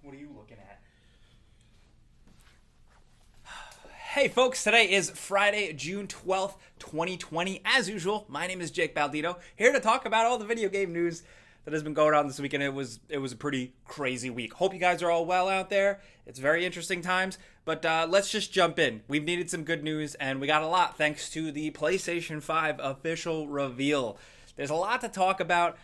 What are you looking at? Hey folks, today is Friday, June 12th, 2020. As usual, my name is Jake Baldito, here to talk about all the video game news that has been going on this weekend. It was a pretty crazy week. Hope you guys are all well out there. It's very interesting times, but let's just jump in. We've needed some good news, and we got a lot thanks to the PlayStation 5 official reveal. There's a lot to talk about.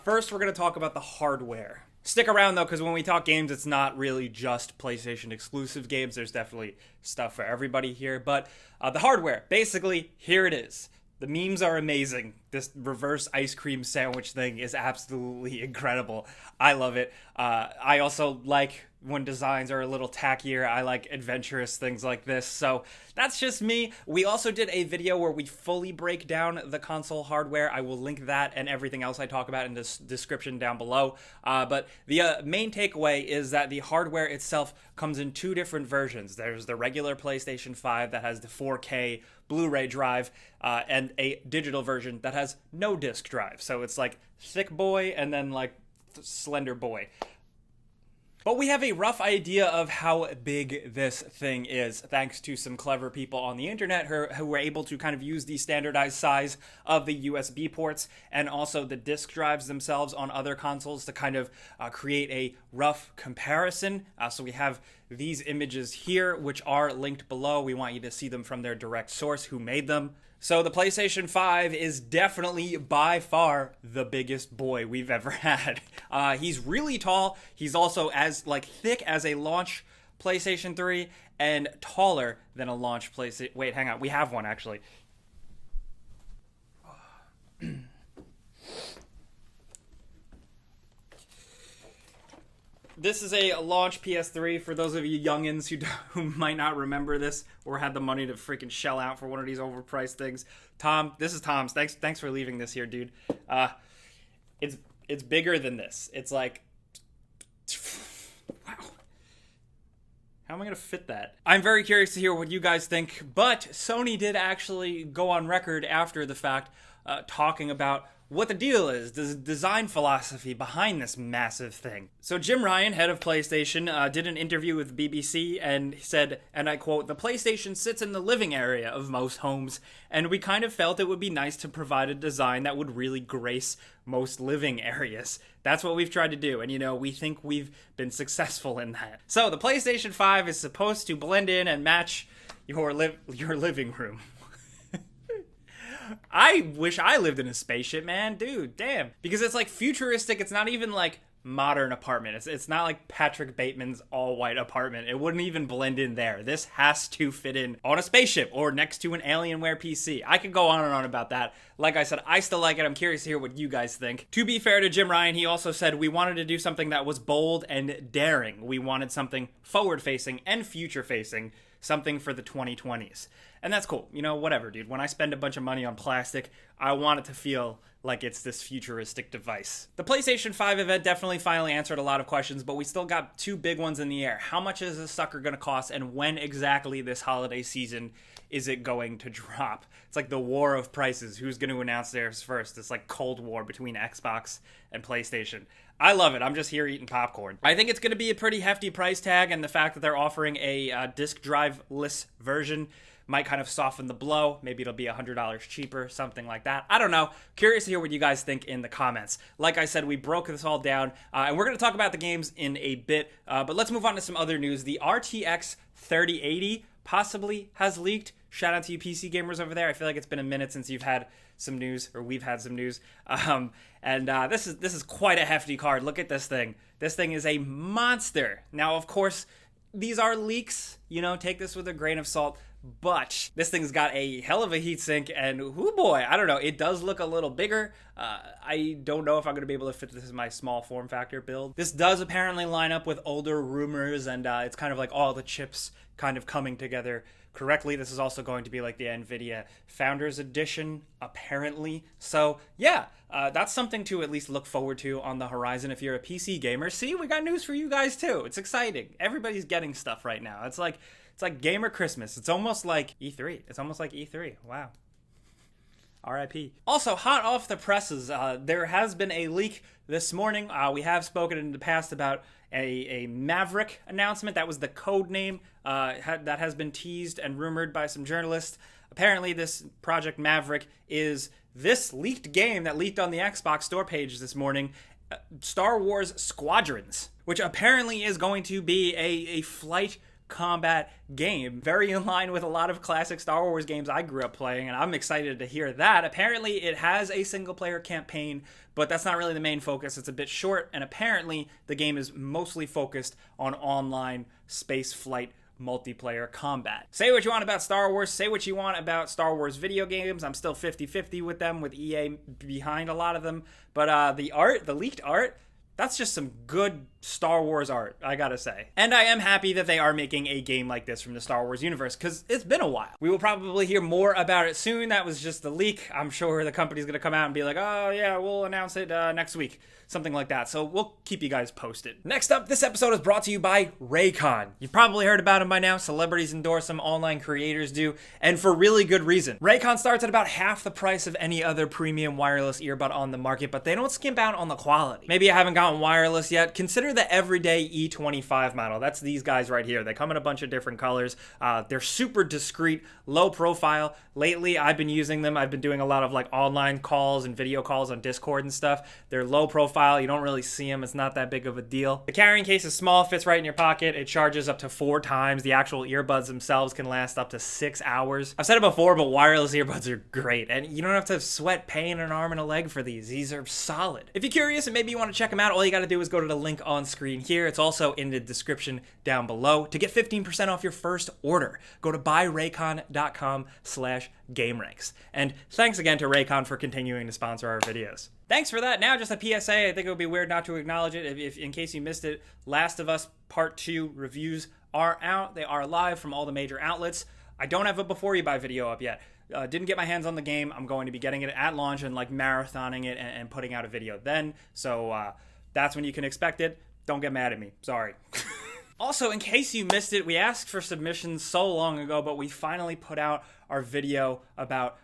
First, we're going to talk about the hardware. Stick around though, because when we talk games, it's not really just PlayStation exclusive games. There's definitely stuff for everybody here. But the hardware, basically, here it is. The memes are amazing. This reverse ice cream sandwich thing is absolutely incredible. I love it. I also like when designs are a little tackier. I like adventurous things like this. So that's just me. We also did a video where we fully break down the console hardware. I will link that and everything else I talk about in the description down below. But the main takeaway is that the hardware itself comes in two different versions. There's the regular PlayStation 5 that has the 4K Blu-ray drive and a digital version that has no disc drive. So it's like thick boy and then like slender boy. But we have a rough idea of how big this thing is, thanks to some clever people on the internet who were able to kind of use the standardized size of the USB ports and also the disk drives themselves on other consoles to kind of create a rough comparison. So we have these images here, which are linked below. We want you to see them from their direct source who made them. So the PlayStation 5 is definitely by far the biggest boy we've ever had. He's really tall. He's also as thick as a launch PlayStation 3 and taller than a launch PlayStation. Wait, hang on. We have one actually. This is a launch PS3 for those of you youngins who might not remember this or had the money to freaking shell out for one of these overpriced things. Tom, this is Tom's. Thanks for leaving this here, dude. It's bigger than this. It's like, wow. How am I going to fit that? I'm very curious to hear what you guys think, but Sony did actually go on record after the fact talking about what the deal is, the design philosophy behind this massive thing. So Jim Ryan, head of PlayStation, did an interview with BBC and said, and I quote, "The PlayStation sits in the living area of most homes, and we kind of felt it would be nice to provide a design that would really grace most living areas. That's what we've tried to do, and we think we've been successful in that." So the PlayStation 5 is supposed to blend in and match your living room. I wish I lived in a spaceship, man. Dude, damn. Because it's like futuristic. It's not even like modern apartment. It's not like Patrick Bateman's all-white apartment. It wouldn't even blend in there. This has to fit in on a spaceship or next to an Alienware PC. I could go on and on about that. Like I said, I still like it. I'm curious to hear what you guys think. To be fair to Jim Ryan, he also said we wanted to do something that was bold and daring. We wanted something forward-facing and future-facing. Something for the 2020s. And that's cool. Whatever, dude. When I spend a bunch of money on plastic, I want it to feel like it's this futuristic device. The PlayStation 5 event definitely finally answered a lot of questions, but we still got two big ones in the air. How much is this sucker going to cost, and when exactly this holiday season is it going to drop? It's like the war of prices. Who's going to announce theirs first? It's like Cold War between Xbox and PlayStation. I love it. I'm just here eating popcorn. I think it's going to be a pretty hefty price tag, and the fact that they're offering a disk drive-less version might kind of soften the blow. Maybe it'll be $100 cheaper, something like that. I don't know. Curious to hear what you guys think in the comments. Like I said, we broke this all down, and we're going to talk about the games in a bit, but let's move on to some other news. The RTX 3080 possibly has leaked. Shout out to you PC gamers over there. I feel like it's been a minute since you've had some news, or we've had some news. This is quite a hefty card. Look at this thing. This thing is a monster. Now, of course, these are leaks. Take this with a grain of salt. But this thing's got a hell of a heatsink, and oh boy, I don't know. It does look a little bigger. I don't know if I'm going to be able to fit this in my small form factor build. This does apparently line up with older rumors, and it's kind of like all the chips kind of coming together correctly. This is also going to be like the NVIDIA Founders Edition, apparently. So yeah, that's something to at least look forward to on the horizon if you're a PC gamer. See, we got news for you guys too. It's exciting. Everybody's getting stuff right now. It's like gamer Christmas. It's almost like E3. Wow. RIP. Also, hot off the presses, there has been a leak this morning. We have spoken in the past about a Maverick announcement. That was the code name that has been teased and rumored by some journalists. Apparently, this Project Maverick is this leaked game that leaked on the Xbox store page this morning, Star Wars Squadrons, which apparently is going to be a flight combat game, very in line with a lot of classic Star Wars games I grew up playing, and I'm excited to hear that. Apparently it has a single player campaign, but that's not really the main focus. It's a bit short, and apparently the game is mostly focused on online space flight multiplayer combat. Say what you want about Star Wars, say what you want about Star Wars video games. I'm still 50-50 with them, with EA behind a lot of them, but the leaked art, that's just some good Star Wars art, I gotta say. And I am happy that they are making a game like this from the Star Wars universe, because it's been a while. We will probably hear more about it soon. That was just the leak. I'm sure the company's gonna come out and be like, oh yeah, we'll announce it next week. Something like that. So we'll keep you guys posted. Next up, this episode is brought to you by Raycon. You've probably heard about them by now. Celebrities endorse them, online creators do, and for really good reason. Raycon starts at about half the price of any other premium wireless earbud on the market, but they don't skimp out on the quality. Maybe you haven't gotten wireless yet. Consider the everyday E25 model. That's these guys right here. They come in a bunch of different colors. They're super discreet, low profile. Lately, I've been using them. I've been doing a lot of like online calls and video calls on Discord and stuff. They're low profile. You don't really see them. It's not that big of a deal. The carrying case is small, fits right in your pocket. It charges up to 4 times. The actual earbuds themselves can last up to 6 hours. I've said it before, but wireless earbuds are great, and you don't have to sweat pain an arm and a leg for these. These are solid. If you're curious and maybe you want to check them out, all you got to do is go to the link on screen here. It's also in the description down below. To get 15% off your first order, go to buyraycon.com/gameranx. And thanks again to Raycon for continuing to sponsor our videos. Thanks for that. Now, just a PSA. I think it would be weird not to acknowledge it. If in case you missed it, Last of Us Part 2 reviews are out. They are live from all the major outlets. I don't have a before you buy video up yet. Didn't get my hands on the game. I'm going to be getting it at launch and like marathoning it and putting out a video then. So that's when you can expect it. Don't get mad at me. Sorry. Also, in case you missed it, we asked for submissions so long ago, but we finally put out our video about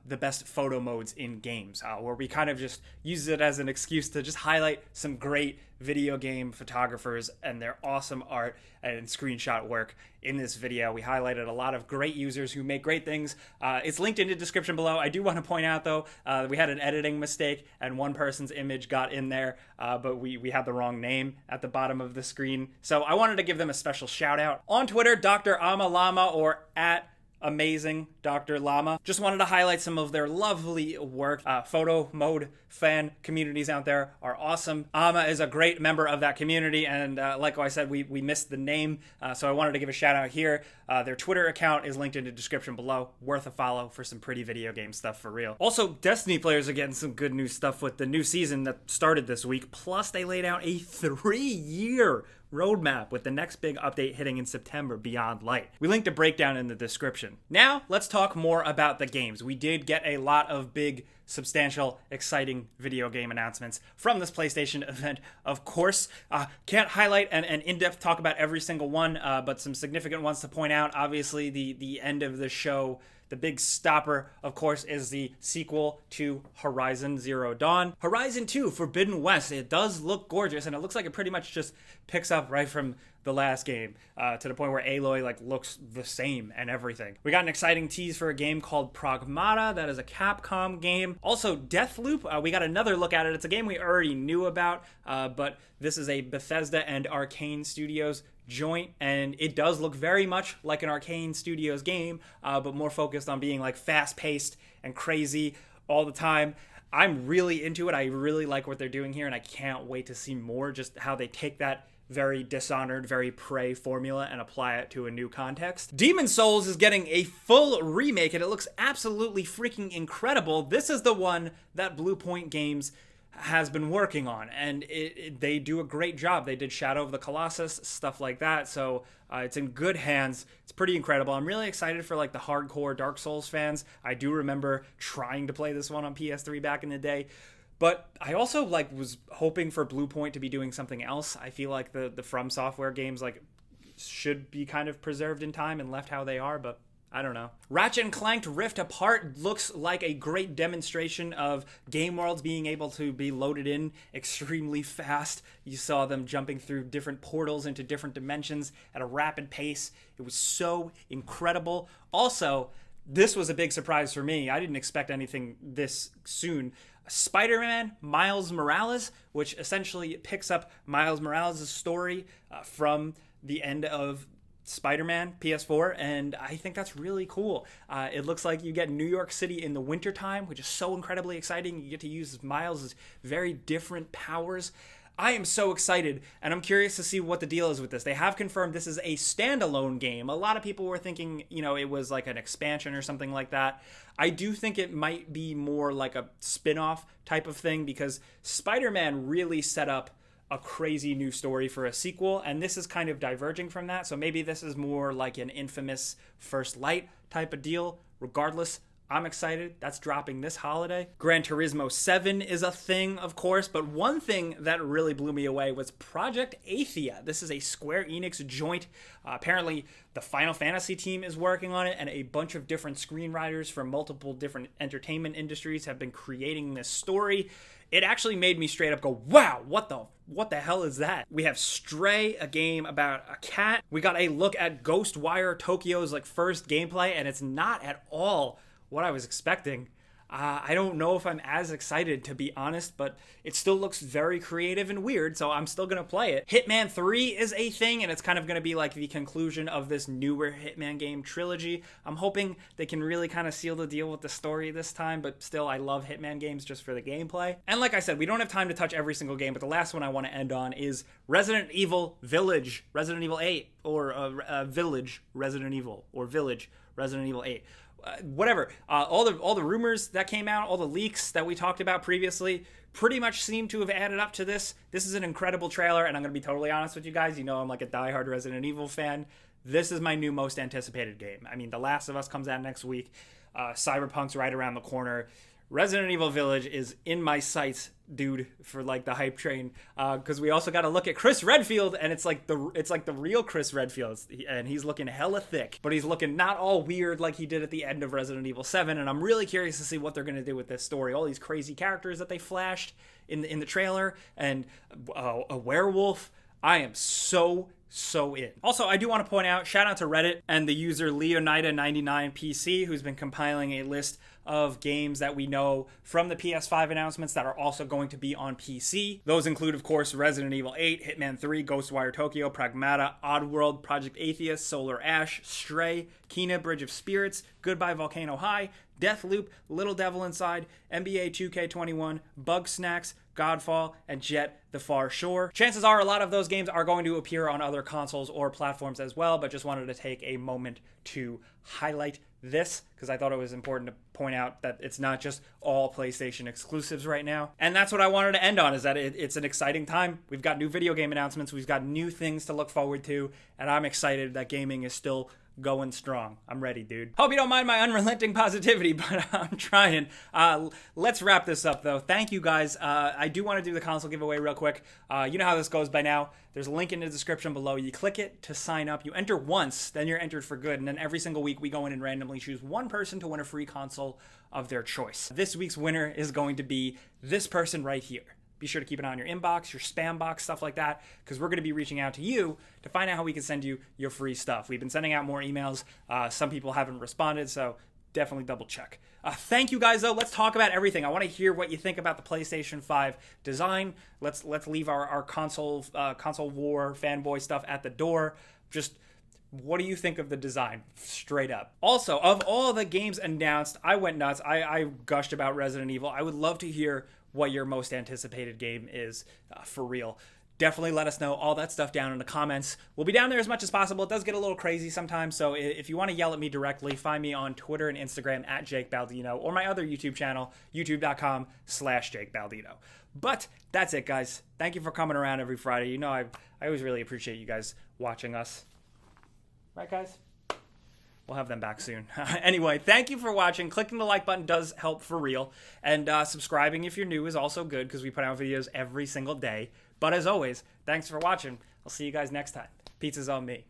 the best photo modes in games, where we kind of just use it as an excuse to just highlight some great video game photographers and their awesome art and screenshot work in this video. We highlighted a lot of great users who make great things. It's linked in the description below. I do want to point out, though, we had an editing mistake, and one person's image got in there, but we had the wrong name at the bottom of the screen. So I wanted to give them a special shout out. On Twitter, Dr. Amalama, or at Amazing Dr. Llama. Just wanted to highlight some of their lovely work. Photo mode fan communities out there are awesome. Amma is a great member of that community, and like I said, we missed the name, so I wanted to give a shout out here. Their Twitter account is linked in the description below. Worth a follow for some pretty video game stuff for real. Also, Destiny players are getting some good new stuff with the new season that started this week. Plus, they laid out a 3-year roadmap with the next big update hitting in September, Beyond Light. We linked a breakdown in the description. Now, let's talk more about the games. We did get a lot of big, substantial, exciting video game announcements from this PlayStation event, of course. Can't highlight an in-depth talk about every single one, but some significant ones to point out. Obviously, the end of the show, the big stopper, of course, is the sequel to Horizon Zero Dawn. Horizon 2 Forbidden West. It does look gorgeous, and it looks like it pretty much just picks up right from the last game, to the point where Aloy looks the same and everything. We got an exciting tease for a game called Pragmata. That is a Capcom game. Also, Deathloop. We got another look at it. It's a game we already knew about, but this is a Bethesda and Arcane Studios joint, and it does look very much like an Arcane Studios game, but more focused on being like fast-paced and crazy all the time. I'm really into it. I really like what they're doing here, and I can't wait to see more, just how they take that very Dishonored, very Prey formula and apply it to a new context. Demon's Souls is getting a full remake, and it looks absolutely freaking incredible. This is the one that Blue Point Games has been working on, and they do a great job. They did Shadow of the Colossus, stuff like that, so it's in good hands. It's pretty incredible. I'm really excited for like the hardcore Dark Souls fans. I do remember trying to play this one on PS3 back in the day, but I also was hoping for Blue Point to be doing something else. I feel like the From Software games should be kind of preserved in time and left how they are, but I don't know. Ratchet and Clank Rift Apart looks like a great demonstration of game worlds being able to be loaded in extremely fast. You saw them jumping through different portals into different dimensions at a rapid pace. It was so incredible. Also, this was a big surprise for me. I didn't expect anything this soon. Spider-Man Miles Morales, which essentially picks up Miles Morales' story from the end of Spider-Man PS4, and I think that's really cool. It looks like you get New York City in the wintertime, which is so incredibly exciting. You get to use Miles' very different powers. I am so excited, and I'm curious to see what the deal is with this. They have confirmed this is a standalone game. A lot of people were thinking, it was like an expansion or something like that. I do think it might be more like a spin-off type of thing, because Spider-Man really set up a crazy new story for a sequel, and this is kind of diverging from that. So maybe this is more like an Infamous First Light type of deal. Regardless, I'm excited. That's dropping this holiday. Gran Turismo 7 is a thing, of course, but one thing that really blew me away was Project Athia. This is a Square Enix joint. Apparently, the Final Fantasy team is working on it, and a bunch of different screenwriters from multiple different entertainment industries have been creating this story. It actually made me straight up go, wow, what the hell is that? We have Stray, a game about a cat. We got a look at Ghostwire Tokyo's first gameplay, and it's not at all what I was expecting. I don't know if I'm as excited, to be honest, but it still looks very creative and weird, so I'm still going to play it. Hitman 3 is a thing, and it's kind of going to be like the conclusion of this newer Hitman game trilogy. I'm hoping they can really kind of seal the deal with the story this time, but still, I love Hitman games just for the gameplay. And like I said, we don't have time to touch every single game, but the last one I want to end on is Resident Evil Village, Resident Evil 8, or Village, Resident Evil, or Village, Resident Evil 8. Whatever, all the rumors that came out, all the leaks that we talked about previously, pretty much seem to have added up to this. This is an incredible trailer, and I'm going to be totally honest with you guys. I'm like a diehard Resident Evil fan. This is my new most anticipated game. I mean, The Last of Us comes out next week. Cyberpunk's right around the corner. Resident Evil Village is in my sights, dude, for the hype train. Because we also got to look at Chris Redfield, and it's like the real Chris Redfield, and he's looking hella thick, but he's looking not all weird like he did at the end of Resident Evil 7. And I'm really curious to see what they're gonna do with this story. All these crazy characters that they flashed in the trailer, and a werewolf. I am so in. Also, I do want to point out, shout out to Reddit and the user Leonida99PC, who's been compiling a list of games that we know from the PS5 announcements that are also going to be on PC. Those include, of course, Resident Evil 8, Hitman 3, Ghostwire Tokyo, Pragmata, Oddworld, Project Atheist, Solar Ash, Stray, Kena, Bridge of Spirits, Goodbye Volcano High, Deathloop, Little Devil Inside, NBA 2K21, Bugsnax, Godfall, and Jet the Far Shore. Chances are a lot of those games are going to appear on other consoles or platforms as well, but just wanted to take a moment to highlight this because I thought it was important to point out that it's not just all PlayStation exclusives right now. And that's what I wanted to end on, is that it's an exciting time. We've got new video game announcements, we've got new things to look forward to, and I'm excited that gaming is still going strong. I'm ready, dude. Hope you don't mind my unrelenting positivity, but I'm trying. Let's wrap this up, though. Thank you, guys. I do want to do the console giveaway real quick. You know how this goes by now. There's a link in the description below. You click it to sign up. You enter once, then you're entered for good, and then every single week we go in and randomly choose one person to win a free console of their choice. This week's winner is going to be this person right here. Be sure to keep an eye on your inbox, your spam box, stuff like that, because we're going to be reaching out to you to find out how we can send you your free stuff. We've been sending out more emails. Some people haven't responded, so definitely double check. Thank you guys, though. Let's talk about everything. I want to hear what you think about the PlayStation 5 design. Let's leave our console war fanboy stuff at the door. Just what do you think of the design, straight up? Also, of all the games announced, I went nuts. I gushed about Resident Evil. I would love to hear what your most anticipated game is, for real. Definitely let us know all that stuff down in the comments. We'll be down there as much as possible. It does get a little crazy sometimes, so if you want to yell at me directly, find me on Twitter and Instagram at Jake Baldino, or my other YouTube channel, youtube.com/Jake Baldino. But that's it, guys. Thank you for coming around every Friday. I always really appreciate you guys watching us. Right, guys? We'll have them back soon. Anyway, thank you for watching. Clicking the like button does help for real. And subscribing if you're new is also good because we put out videos every single day. But as always, thanks for watching. I'll see you guys next time. Pizza's on me.